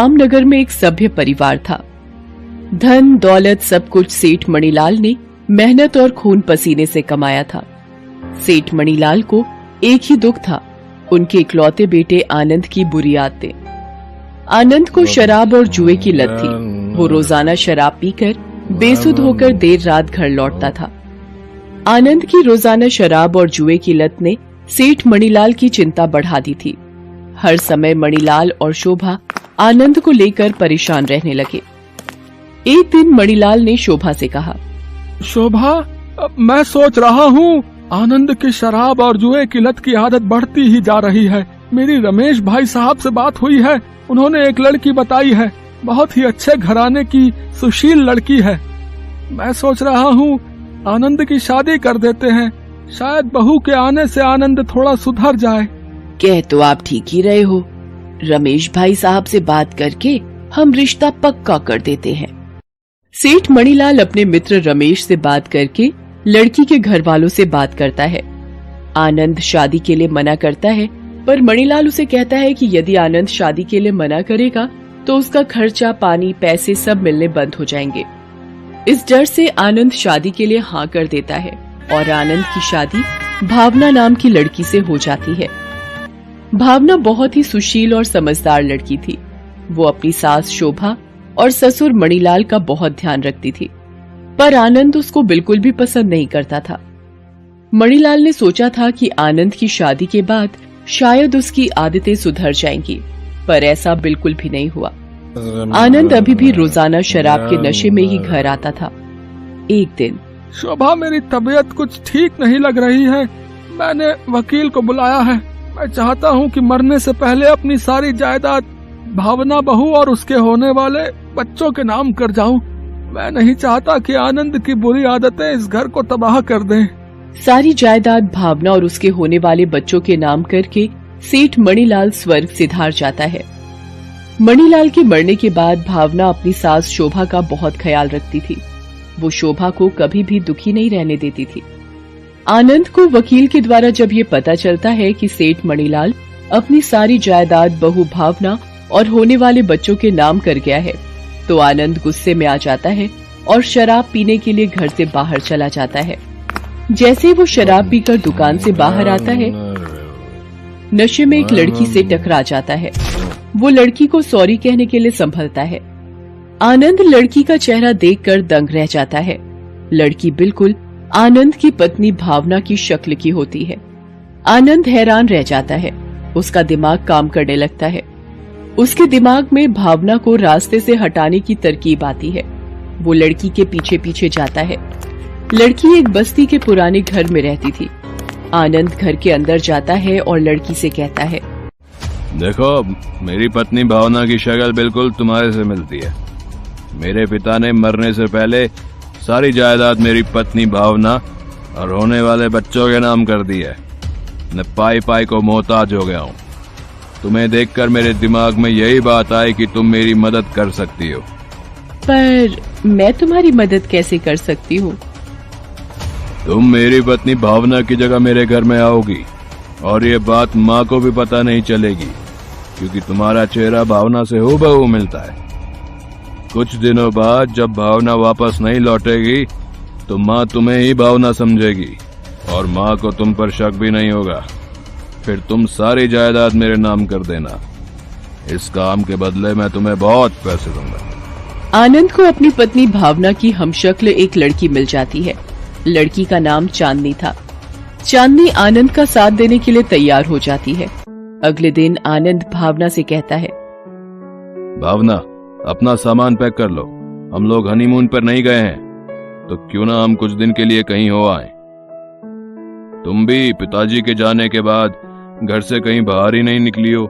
रामनगर में एक सभ्य परिवार था। धन दौलत सब कुछ सेठ मणिलाल ने मेहनत और खून पसीने से कमाया था। सेठ मणिलाल को एक ही दुख था, उनके इकलौते बेटे आनंद की बुरी आदतें। आनंद को शराब और जुए की लत थी। वो रोजाना शराब पीकर बेसुध होकर देर रात घर लौटता था। आनंद की रोजाना शराब और जुए की लत ने सेठ मणिलाल की चिंता बढ़ा दी थी। हर समय मणिलाल और शोभा आनंद को लेकर परेशान रहने लगे। एक दिन मणिलाल ने शोभा से कहा, शोभा, मैं सोच रहा हूँ आनंद की शराब और जुए की लत की आदत बढ़ती ही जा रही है। मेरी रमेश भाई साहब से बात हुई है, उन्होंने एक लड़की बताई है, बहुत ही अच्छे घराने की सुशील लड़की है। मैं सोच रहा हूँ आनंद की शादी कर देते हैं, शायद बहू के आने से आनंद थोड़ा सुधर जाए। कह तो आप ठीक ही रहे हो, रमेश भाई साहब से बात करके हम रिश्ता पक्का कर देते हैं। सेठ मणिलाल अपने मित्र रमेश से बात करके लड़की के घर वालों से बात करता है। आनंद शादी के लिए मना करता है, पर मणिलाल उसे कहता है कि यदि आनंद शादी के लिए मना करेगा तो उसका खर्चा पानी पैसे सब मिलने बंद हो जाएंगे। इस डर से आनंद शादी के लिए हाँ कर देता है और आनंद की शादी भावना नाम की लड़की से हो जाती है। भावना बहुत ही सुशील और समझदार लड़की थी। वो अपनी सास शोभा और ससुर मणिलाल का बहुत ध्यान रखती थी, पर आनंद उसको बिल्कुल भी पसंद नहीं करता था। मणिलाल ने सोचा था कि आनंद की शादी के बाद शायद उसकी आदतें सुधर जाएंगी, पर ऐसा बिल्कुल भी नहीं हुआ। आनंद अभी भी रोजाना शराब के नशे में ही घर आता था। एक दिन, शोभा, मेरी तबीयत कुछ ठीक नहीं लग रही है, मैंने वकील को बुलाया है। मैं चाहता हूँ कि मरने से पहले अपनी सारी जायदाद भावना बहू और उसके होने वाले बच्चों के नाम कर जाऊं। मैं नहीं चाहता कि आनंद की बुरी आदतें इस घर को तबाह कर दें। सारी जायदाद भावना और उसके होने वाले बच्चों के नाम करके सेठ मणिलाल स्वर्ग सिधार जाता है। मणिलाल के मरने के बाद भावना अपनी सास शोभा का बहुत ख्याल रखती थी। वो शोभा को कभी भी दुखी नहीं रहने देती थी। आनंद को वकील के द्वारा जब ये पता चलता है कि सेठ मणिलाल अपनी सारी जायदाद बहू भावना और होने वाले बच्चों के नाम कर गया है, तो आनंद गुस्से में आ जाता है और शराब पीने के लिए घर से बाहर चला जाता है। जैसे वो शराब पीकर दुकान से बाहर आता है, नशे में एक लड़की से टकरा जाता है। वो लड़की को सॉरी कहने के लिए संभलता है। आनंद लड़की का चेहरा देखकर दंग रह जाता है। लड़की बिल्कुल आनंद की पत्नी भावना की शक्ल की होती है। आनंद हैरान रह जाता है। उसका दिमाग काम करने लगता है। उसके दिमाग में भावना को रास्ते से हटाने की तरकीब आती है। वो लड़की के पीछे पीछे जाता है। लड़की एक बस्ती के पुराने घर में रहती थी। आनंद घर के अंदर जाता है और लड़की से कहता है, देखो, मेरी पत्नी भावना की शक्ल बिल्कुल तुम्हारे से मिलती है। मेरे पिता ने मरने से पहले सारी जायदाद मेरी पत्नी भावना और होने वाले बच्चों के नाम कर दी है। मैं पाई पाई को मोहताज हो गया हूँ। तुम्हें देखकर मेरे दिमाग में यही बात आई कि तुम मेरी मदद कर सकती हो। पर मैं तुम्हारी मदद कैसे कर सकती हूँ? तुम मेरी पत्नी भावना की जगह मेरे घर में आओगी और ये बात माँ को भी पता नहीं चलेगी, क्योंकि तुम्हारा चेहरा भावना से हूबहू मिलता है। कुछ दिनों बाद जब भावना वापस नहीं लौटेगी तो माँ तुम्हें ही भावना समझेगी और माँ को तुम पर शक भी नहीं होगा। फिर तुम सारी जायदाद मेरे नाम कर देना। इस काम के बदले मैं तुम्हें बहुत पैसे दूंगा। आनंद को अपनी पत्नी भावना की हमशक्ल एक लड़की मिल जाती है। लड़की का नाम चांदनी था। चांदनी आनंद का साथ देने के लिए तैयार हो जाती है। अगले दिन आनंद भावना से कहता है, भावना, अपना सामान पैक कर लो। हम लोग हनीमून पर नहीं गए हैं, तो क्यों ना हम कुछ दिन के लिए कहीं हो आए। तुम भी पिताजी के जाने के बाद घर से कहीं बाहर ही नहीं निकली हो,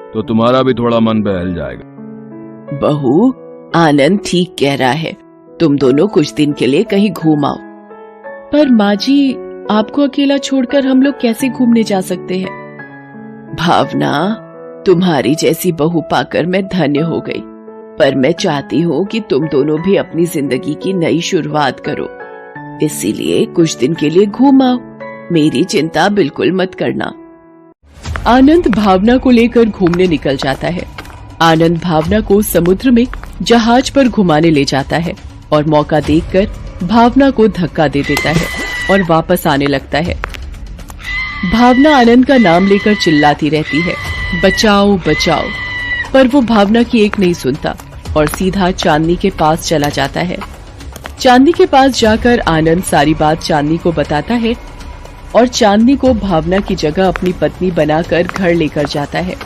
तो तुम्हारा भी थोड़ा मन बहल जाएगा। बहू, आनंद ठीक कह रहा है, तुम दोनों कुछ दिन के लिए कहीं घूम आओ। पर माँ जी, आपको अकेला छोड़कर हम लोग कैसे घूमने जा सकते हैं? भावना, तुम्हारी जैसी बहू पाकर मैं धन्य हो गई, पर मैं चाहती हूँ कि तुम दोनों भी अपनी जिंदगी की नई शुरुआत करो। इसीलिए कुछ दिन के लिए घूम आओ, मेरी चिंता बिल्कुल मत करना। आनंद भावना को लेकर घूमने निकल जाता है। आनंद भावना को समुद्र में जहाज पर घुमाने ले जाता है और मौका देखकर भावना को धक्का दे देता है और वापस आने लगता है। भावना आनंद का नाम लेकर चिल्लाती रहती है, बचाओ बचाओ, पर वो भावना की एक नहीं सुनता और सीधा चांदनी के पास चला जाता है। चांदनी के पास जाकर आनंद सारी बात चांदनी को बताता है और चांदनी को भावना की जगह अपनी पत्नी बनाकर घर लेकर जाता है।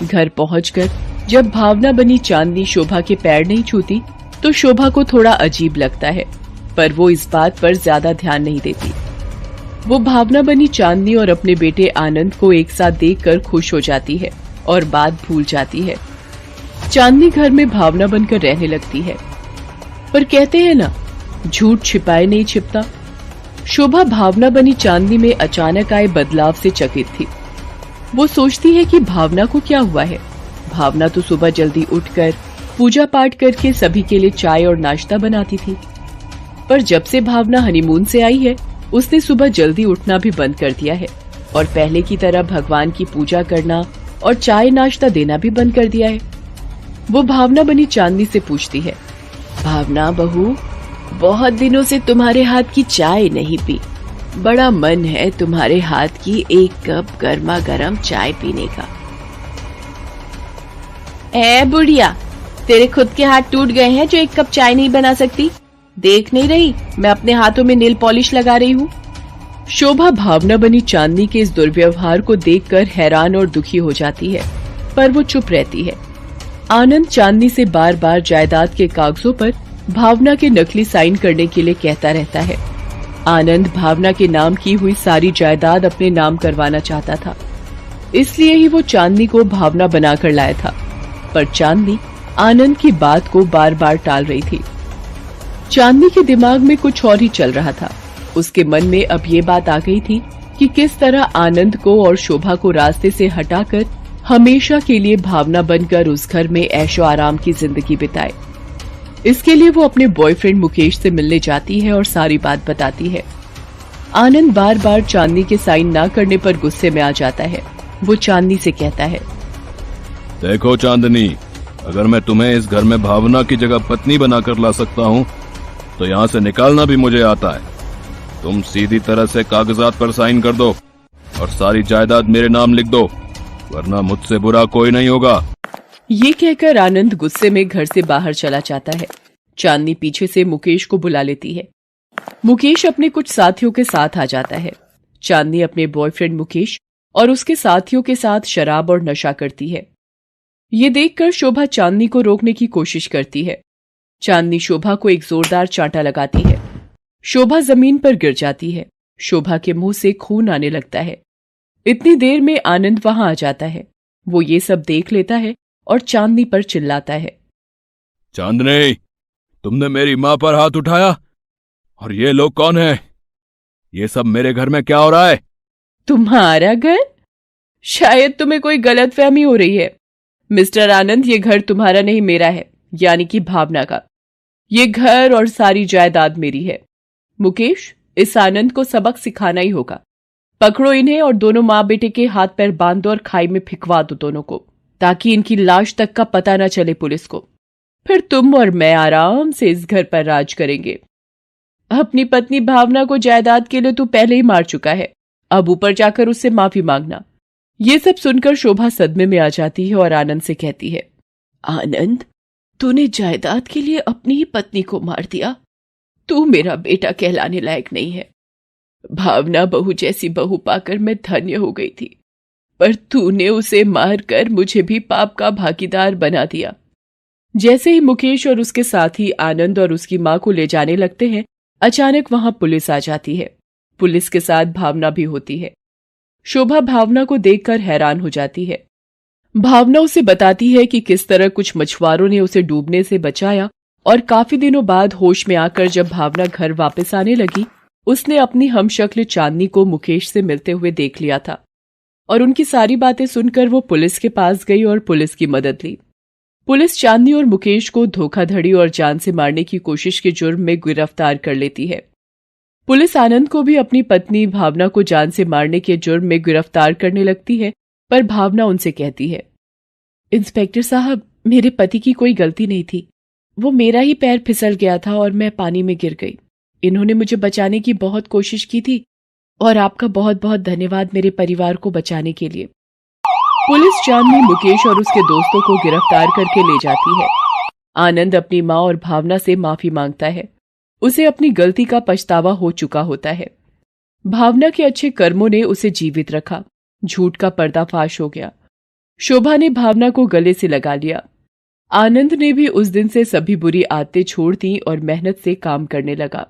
घर पहुंचकर जब भावना बनी चांदनी शोभा के पैर नहीं छूती तो शोभा को थोड़ा अजीब लगता है, पर वो इस बात पर ज्यादा ध्यान नहीं देती। वो भावना बनी चांदनी और अपने बेटे आनंद को एक साथ देखकर खुश हो जाती है और बात भूल जाती है। चांदनी घर में भावना बनकर रहने लगती है, पर कहते हैं ना, झूठ छिपाए नहीं छिपता। शोभा भावना बनी चांदनी में अचानक आए बदलाव से चकित थी। वो सोचती है कि भावना को क्या हुआ है। भावना तो सुबह जल्दी उठकर पूजा पाठ करके सभी के लिए चाय और नाश्ता बनाती थी, पर जब से भावना हनीमून से आई है उसने सुबह जल्दी उठना भी बंद कर दिया है और पहले की तरह भगवान की पूजा करना और चाय नाश्ता देना भी बंद कर दिया है। वो भावना बनी चांदनी से पूछती है, भावना बहू, बहुत दिनों से तुम्हारे हाथ की चाय नहीं पी, बड़ा मन है तुम्हारे हाथ की एक कप गर्मा गर्म चाय पीने का। ए बुढ़िया, तेरे खुद के हाथ टूट गए हैं जो एक कप चाय नहीं बना सकती? देख नहीं रही मैं अपने हाथों में नेल पॉलिश लगा रही हूँ। शोभा भावना बनी चांदनी के इस दुर्व्यवहार को देखकर हैरान और दुखी हो जाती है, पर वो चुप रहती है। आनंद चांदनी से बार बार जायदाद के कागजों पर भावना के नकली साइन करने के लिए कहता रहता है। आनंद भावना के नाम की हुई सारी जायदाद अपने नाम करवाना चाहता था, इसलिए ही वो चांदनी को भावना बनाकर लाया था, पर चांदनी आनंद की बात को बार बार टाल रही थी। चांदनी के दिमाग में कुछ और ही चल रहा था। उसके मन में अब ये बात आ गई थी कि किस तरह आनंद को और शोभा को रास्ते से हटाकर हमेशा के लिए भावना बनकर उस घर में ऐशो आराम की जिंदगी बिताए। इसके लिए वो अपने बॉयफ्रेंड मुकेश से मिलने जाती है और सारी बात बताती है। आनंद बार बार चांदनी के साइन ना करने पर गुस्से में आ जाता है। वो चांदनी से कहता है, देखो चांदनी, अगर मैं तुम्हें इस घर में भावना की जगह पत्नी बनाकर ला सकता हूँ तो यहाँ से निकालना भी मुझे आता है। तुम सीधी तरह से कागजात पर साइन कर दो और सारी जायदाद मेरे नाम लिख दो, वरना मुझसे बुरा कोई नहीं होगा। ये कहकर आनंद गुस्से में घर से बाहर चला जाता है। चांदनी पीछे से मुकेश को बुला लेती है। मुकेश अपने कुछ साथियों के साथ आ जाता है। चांदनी अपने बॉयफ्रेंड मुकेश और उसके साथियों के साथ शराब और नशा करती है। ये देखकर शोभा चांदनी को रोकने की कोशिश करती है। चांदनी शोभा को एक जोरदार चांटा लगाती है। शोभा जमीन पर गिर जाती है। शोभा के मुंह से खून आने लगता है। इतनी देर में आनंद वहां आ जाता है। वो ये सब देख लेता है और चांदनी पर चिल्लाता है, चांदनी, तुमने मेरी माँ पर हाथ उठाया? और ये लोग कौन हैं? ये सब मेरे घर में क्या हो रहा है? तुम्हारा घर? शायद तुम्हें कोई गलतफहमी हो रही है। मिस्टर आनंद, ये घर तुम्हारा नहीं, मेरा है, यानी कि भावना का। ये घर और सारी जायदाद मेरी है। मुकेश, इस आनंद को सबक सिखाना ही होगा। पकड़ो इन्हें और दोनों माँ बेटे के हाथ पैर बांध दो और खाई में फिकवा दो दोनों को, ताकि इनकी लाश तक का पता न चले पुलिस को। फिर तुम और मैं आराम से इस घर पर राज करेंगे। अपनी पत्नी भावना को जायदाद के लिए तू पहले ही मार चुका है, अब ऊपर जाकर उससे माफी मांगना। ये सब सुनकर शोभा सदमे में आ जाती है और आनंद से कहती है, आनंद, तूने जायदाद के लिए अपनी ही पत्नी को मार दिया। तू मेरा बेटा कहलाने लायक नहीं है। भावना बहू जैसी बहू पाकर मैं धन्य हो गई थी, पर तूने उसे मारकर मुझे भी पाप का भागीदार बना दिया। जैसे ही मुकेश और उसके साथी आनंद और उसकी मां को ले जाने लगते हैं, अचानक वहां पुलिस आ जाती है। पुलिस के साथ भावना भी होती है। शोभा भावना को देखकर हैरान हो जाती है। भावना उसे बताती है कि किस तरह कुछ मछुआरों ने उसे डूबने से बचाया और काफी दिनों बाद होश में आकर जब भावना घर वापस आने लगी, उसने अपनी हमशक्ल चांदनी को मुकेश से मिलते हुए देख लिया था और उनकी सारी बातें सुनकर वो पुलिस के पास गई और पुलिस की मदद ली। पुलिस चांदनी और मुकेश को धोखाधड़ी और जान से मारने की कोशिश के जुर्म में गिरफ्तार कर लेती है। पुलिस आनंद को भी अपनी पत्नी भावना को जान से मारने के जुर्म में गिरफ्तार करने लगती है, पर भावना उनसे कहती है, इंस्पेक्टर साहब, मेरे पति की कोई गलती नहीं थी। वो मेरा ही पैर फिसल गया था और मैं पानी में गिर गई। इन्होंने मुझे बचाने की बहुत कोशिश की थी और आपका बहुत बहुत धन्यवाद मेरे परिवार को बचाने के लिए। पुलिस चांदनी मुकेश और उसके दोस्तों को गिरफ्तार करके ले जाती है। आनंद अपनी मां और भावना से माफी मांगता है। उसे अपनी गलती का पछतावा हो चुका होता है। भावना के अच्छे कर्मों ने उसे जीवित रखा। झूठ का पर्दाफाश हो गया। शोभा ने भावना को गले से लगा लिया। आनंद ने भी उस दिन से सभी बुरी आदतें छोड़ दी और मेहनत से काम करने लगा।